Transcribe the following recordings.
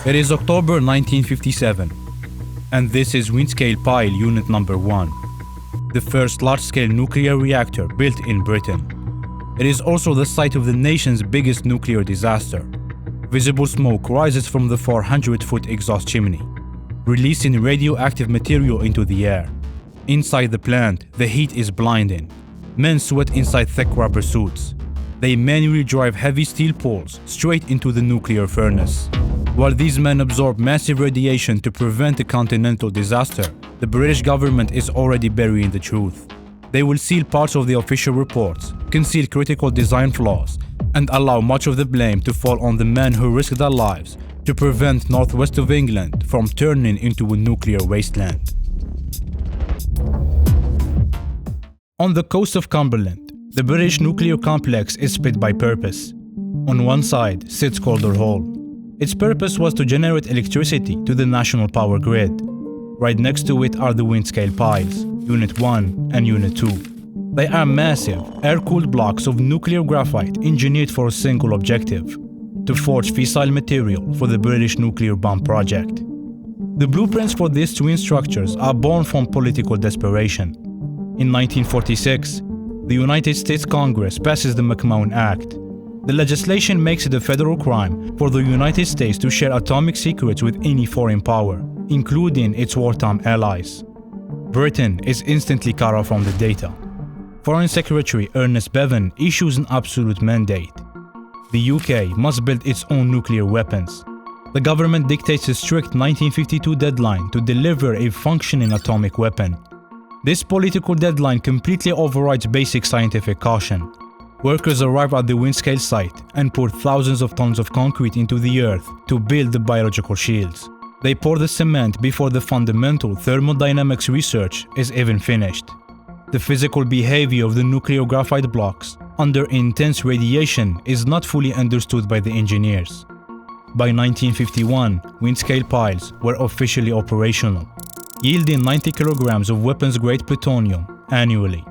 It is October 1957, and this is Windscale Fire Unit Number 1, the first large-scale nuclear reactor built in Britain. It is also the site of the nation's biggest nuclear disaster. Visible smoke rises from the 400-foot exhaust chimney, releasing radioactive material into the air. Inside the plant, the heat is blinding. Men sweat inside thick rubber suits. They manually drive heavy steel poles straight into the nuclear furnace. While these men absorb massive radiation to prevent a continental disaster, the British government is already burying the truth. They will seal parts of the official reports, conceal critical design flaws, and allow much of the blame to fall on the men who risked their lives to prevent northwest of England from turning into a nuclear wasteland. On the coast of Cumberland, the British nuclear complex is split by purpose. On one side sits Calder Hall. Its purpose was to generate electricity to the national power grid. Right next to it are the Windscale piles, Unit 1 and Unit 2. They are massive, air-cooled blocks of nuclear graphite engineered for a single objective: to forge fissile material for the British nuclear bomb project. The blueprints for these twin structures are born from political desperation. In 1946, the United States Congress passes the McMahon Act. The legislation makes it a federal crime for the United States to share atomic secrets with any foreign power, including its wartime allies. Britain is instantly cut off from the data. Foreign Secretary Ernest Bevin issues an absolute mandate. The UK must build its own nuclear weapons. The government dictates a strict 1952 deadline to deliver a functioning atomic weapon. This political deadline completely overrides basic scientific caution. Workers arrive at the Windscale site and pour thousands of tons of concrete into the earth to build the biological shields. They pour the cement before the fundamental thermodynamics research is even finished. The physical behavior of the nuclear graphite blocks under intense radiation is not fully understood by the engineers. By 1951, Windscale piles were officially operational, yielding 90 kilograms of weapons-grade plutonium annually.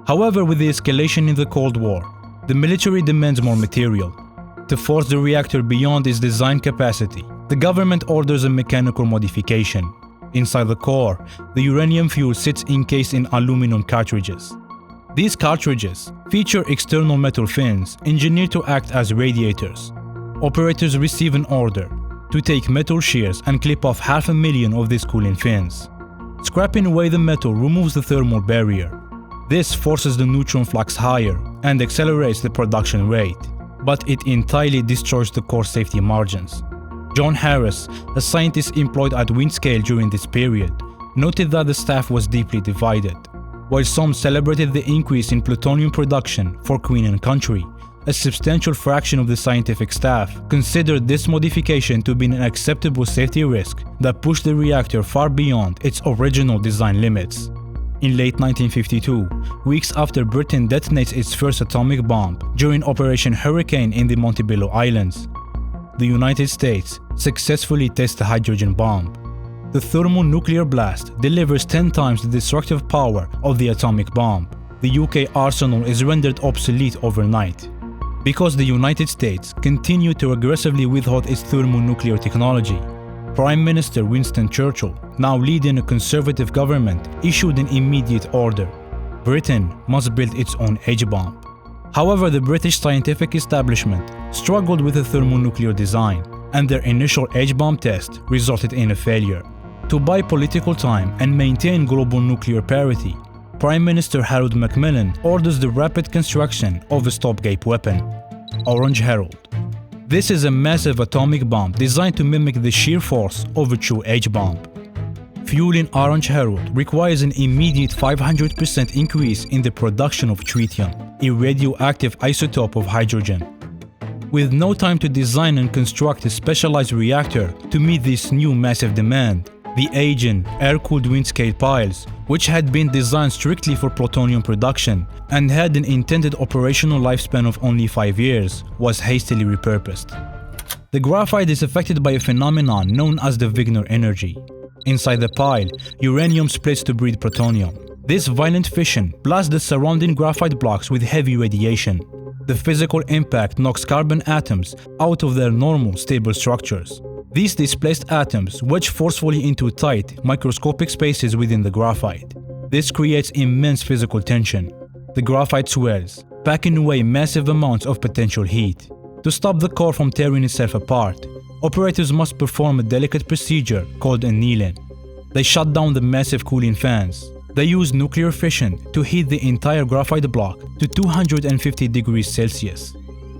However, with the escalation in the Cold War, the military demands more material. To force the reactor beyond its design capacity, the government orders a mechanical modification. Inside the core, the uranium fuel sits encased in aluminum cartridges. These cartridges feature external metal fins engineered to act as radiators. Operators receive an order to take metal shears and clip off 500,000 of these cooling fins. Scraping away the metal removes the thermal barrier. This forces the neutron flux higher and accelerates the production rate, but it entirely destroys the core safety margins. John Harris, a scientist employed at Windscale during this period, noted that the staff was deeply divided. While some celebrated the increase in plutonium production for Queen and Country, a substantial fraction of the scientific staff considered this modification to be an acceptable safety risk that pushed the reactor far beyond its original design limits. In late 1952, weeks after Britain detonates its first atomic bomb during Operation Hurricane in the Montebello Islands, the United States successfully tests the hydrogen bomb. The thermonuclear blast delivers 10 times the destructive power of the atomic bomb. The UK arsenal is rendered obsolete overnight. Because the United States continued to aggressively withhold its thermonuclear technology, Prime Minister Winston Churchill, now leading a conservative government, issued an immediate order: Britain must build its own H-bomb. However, the British scientific establishment struggled with the thermonuclear design, and their initial H-bomb test resulted in a failure. To buy political time and maintain global nuclear parity, Prime Minister Harold Macmillan orders the rapid construction of a stopgap weapon, Orange Herald. This is a massive atomic bomb designed to mimic the sheer force of a true H-bomb. Fueling Orange Herald requires an immediate 500% increase in the production of tritium, a radioactive isotope of hydrogen. With no time to design and construct a specialized reactor to meet this new massive demand, the aging, air-cooled Windscale piles, which had been designed strictly for plutonium production and had an intended operational lifespan of only 5 years, was hastily repurposed. The graphite is affected by a phenomenon known as the Wigner energy. Inside the pile, uranium splits to breed plutonium. This violent fission blasts the surrounding graphite blocks with heavy radiation. The physical impact knocks carbon atoms out of their normal, stable structures. These displaced atoms wedge forcefully into tight, microscopic spaces within the graphite. This creates immense physical tension. The graphite swells, packing away massive amounts of potential heat. To stop the core from tearing itself apart, operators must perform a delicate procedure called annealing. They shut down the massive cooling fans. They use nuclear fission to heat the entire graphite block to 250 degrees Celsius.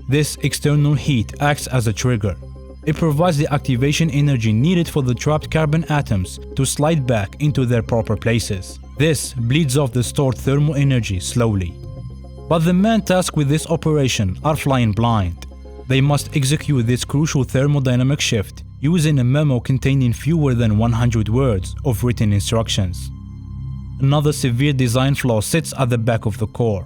This external heat acts as a trigger. It provides the activation energy needed for the trapped carbon atoms to slide back into their proper places. This bleeds off the stored thermal energy slowly. But the men tasked with this operation are flying blind. They must execute this crucial thermodynamic shift using a memo containing fewer than 100 words of written instructions. Another severe design flaw sits at the back of the core.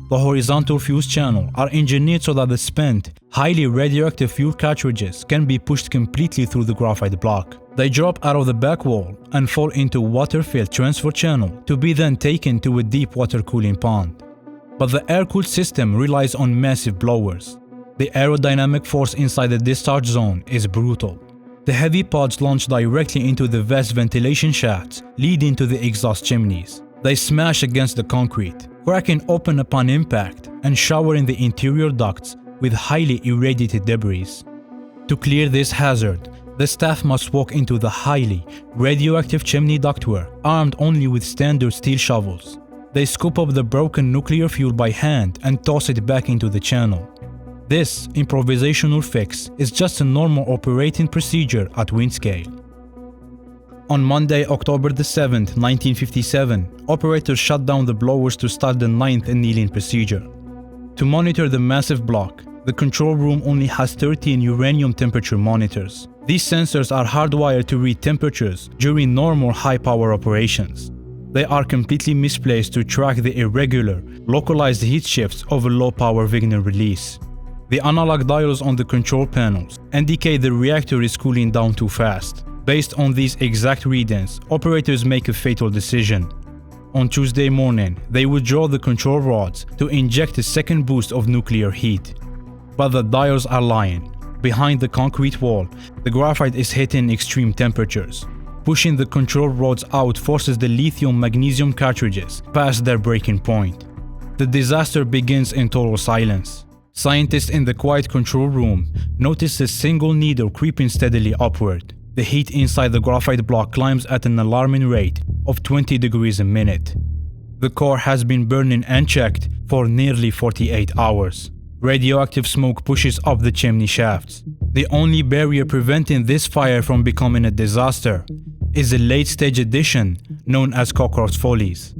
The horizontal fuse channels are engineered so that the spent, highly radioactive fuel cartridges can be pushed completely through the graphite block. They drop out of the back wall and fall into a water-filled transfer channel to be then taken to a deep water cooling pond. But the air-cooled system relies on massive blowers. The aerodynamic force inside the discharge zone is brutal. The heavy pods launch directly into the vast ventilation shafts leading to the exhaust chimneys. They smash against the concrete, cracking open upon impact and showering the interior ducts with highly irradiated debris. To clear this hazard, the staff must walk into the highly radioactive chimney ductwork armed only with standard steel shovels. They scoop up the broken nuclear fuel by hand and toss it back into the channel. This improvisational fix is just a normal operating procedure at Windscale. On Monday, October 7, 1957, operators shut down the blowers to start the 9th annealing procedure. To monitor the massive block, the control room only has 13 uranium temperature monitors. These sensors are hardwired to read temperatures during normal high-power operations. They are completely misplaced to track the irregular, localized heat shifts of a low-power Wigner release. The analog dials on the control panels indicate the reactor is cooling down too fast. Based on these exact readings, operators make a fatal decision. On Tuesday morning, they withdraw the control rods to inject a second boost of nuclear heat. But the dials are lying. Behind the concrete wall, the graphite is hitting extreme temperatures. Pushing the control rods out forces the lithium-magnesium cartridges past their breaking point. The disaster begins in total silence. Scientists in the quiet control room notice a single needle creeping steadily upward. The heat inside the graphite block climbs at an alarming rate of 20 degrees a minute. The core has been burning unchecked for nearly 48 hours. Radioactive smoke pushes up the chimney shafts. The only barrier preventing this fire from becoming a disaster is a late-stage addition known as cockroach follies.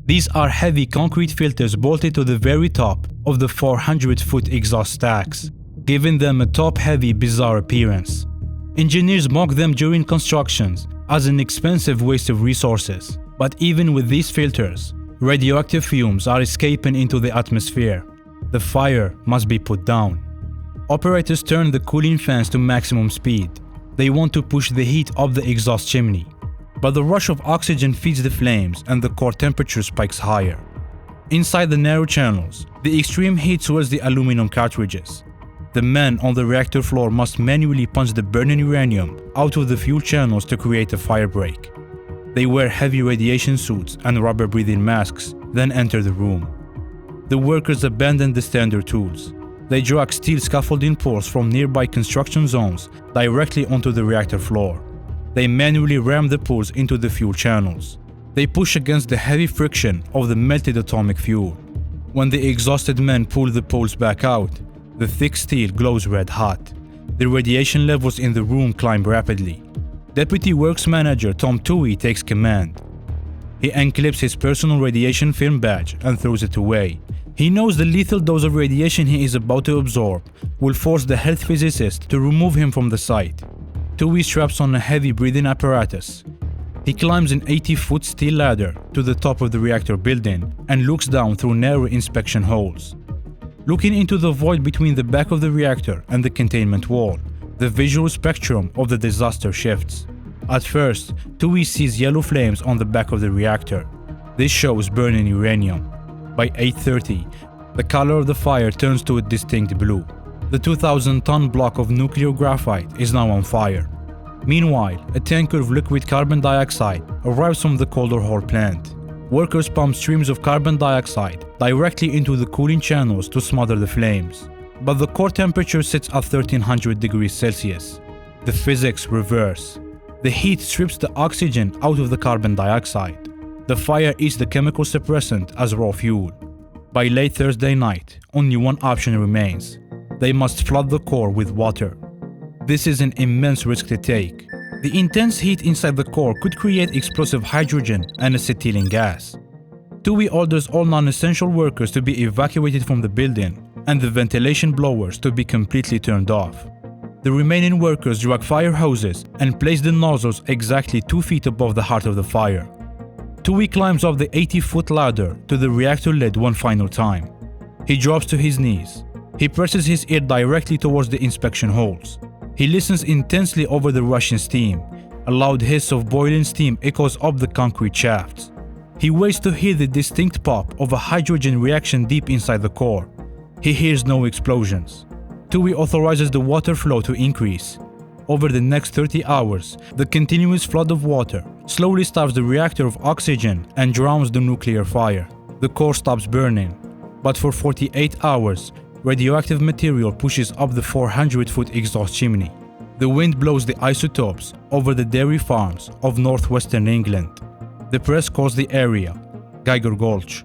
These are heavy concrete filters bolted to the very top of the 400-foot exhaust stacks, giving them a top-heavy, bizarre appearance. Engineers mock them during constructions as an expensive waste of resources. But even with these filters, radioactive fumes are escaping into the atmosphere. The fire must be put down. Operators turn the cooling fans to maximum speed. They want to push the heat up the exhaust chimney. But the rush of oxygen feeds the flames and the core temperature spikes higher. Inside the narrow channels, the extreme heat swells the aluminum cartridges. The men on the reactor floor must manually punch the burning uranium out of the fuel channels to create a fire break. They wear heavy radiation suits and rubber-breathing masks, then enter the room. The workers abandon the standard tools. They drag steel scaffolding poles from nearby construction zones directly onto the reactor floor. They manually ram the poles into the fuel channels. They push against the heavy friction of the melted atomic fuel. When the exhausted men pull the poles back out, the thick steel glows red hot. The radiation levels in the room climb rapidly. Deputy Works Manager Tom Toohey takes command. He unclips his personal radiation film badge and throws it away. He knows the lethal dose of radiation he is about to absorb will force the health physicist to remove him from the site. Toohey straps on a heavy breathing apparatus. He climbs an 80-foot steel ladder to the top of the reactor building and looks down through narrow inspection holes. Looking into the void between the back of the reactor and the containment wall, the visual spectrum of the disaster shifts. At first, Toohey sees yellow flames on the back of the reactor. This shows burning uranium. By 8:30, the color of the fire turns to a distinct blue. The 2,000-ton block of nuclear graphite is now on fire. Meanwhile, a tanker of liquid carbon dioxide arrives from the Calder Hall plant. Workers pump streams of carbon dioxide directly into the cooling channels to smother the flames. But the core temperature sits at 1300 degrees Celsius. The physics reverse. The heat strips the oxygen out of the carbon dioxide. The fire eats the chemical suppressant as raw fuel. By late Thursday night, only one option remains. They must flood the core with water. This is an immense risk to take. The intense heat inside the core could create explosive hydrogen and acetylene gas. TUI orders all non-essential workers to be evacuated from the building and the ventilation blowers to be completely turned off. The remaining workers drag fire hoses and place the nozzles exactly 2 feet above the heart of the fire. TUI climbs up the 80-foot ladder to the reactor lid one final time. He drops to his knees. He presses his ear directly towards the inspection holes. He listens intensely over the rushing steam. A loud hiss of boiling steam echoes up the concrete shafts. He waits to hear the distinct pop of a hydrogen reaction deep inside the core. He hears no explosions. TUI authorizes the water flow to increase. Over the next 30 hours, the continuous flood of water slowly starves the reactor of oxygen and drowns the nuclear fire. The core stops burning. But for 48 hours, radioactive material pushes up the 400-foot exhaust chimney. The wind blows the isotopes over the dairy farms of northwestern England. The press calls the area Geiger Gulch.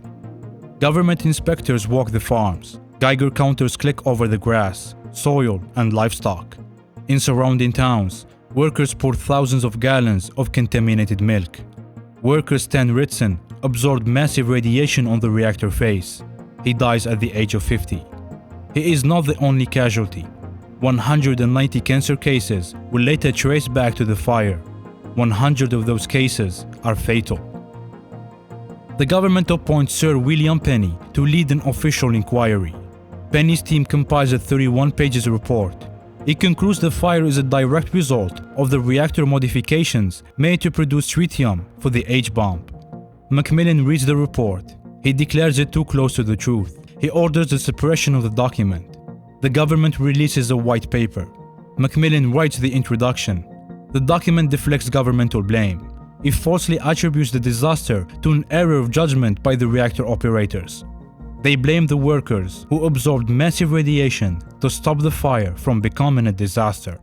Government inspectors walk the farms. Geiger counters click over the grass, soil, and livestock. In surrounding towns, workers pour thousands of gallons of contaminated milk. Worker Stan Ritson absorbed massive radiation on the reactor face. He dies at the age of 50. He is not the only casualty. 190 cancer cases were later traced back to the fire. 100 of those cases are fatal. The government appoints Sir William Penny to lead an official inquiry. Penny's team compiles a 31-page report. It concludes the fire is a direct result of the reactor modifications made to produce tritium for the H-bomb. Macmillan reads the report. He declares it too close to the truth. He orders the suppression of the document. The government releases a white paper. Macmillan writes the introduction. The document deflects governmental blame. It falsely attributes the disaster to an error of judgment by the reactor operators. They blame the workers who absorbed massive radiation to stop the fire from becoming a disaster.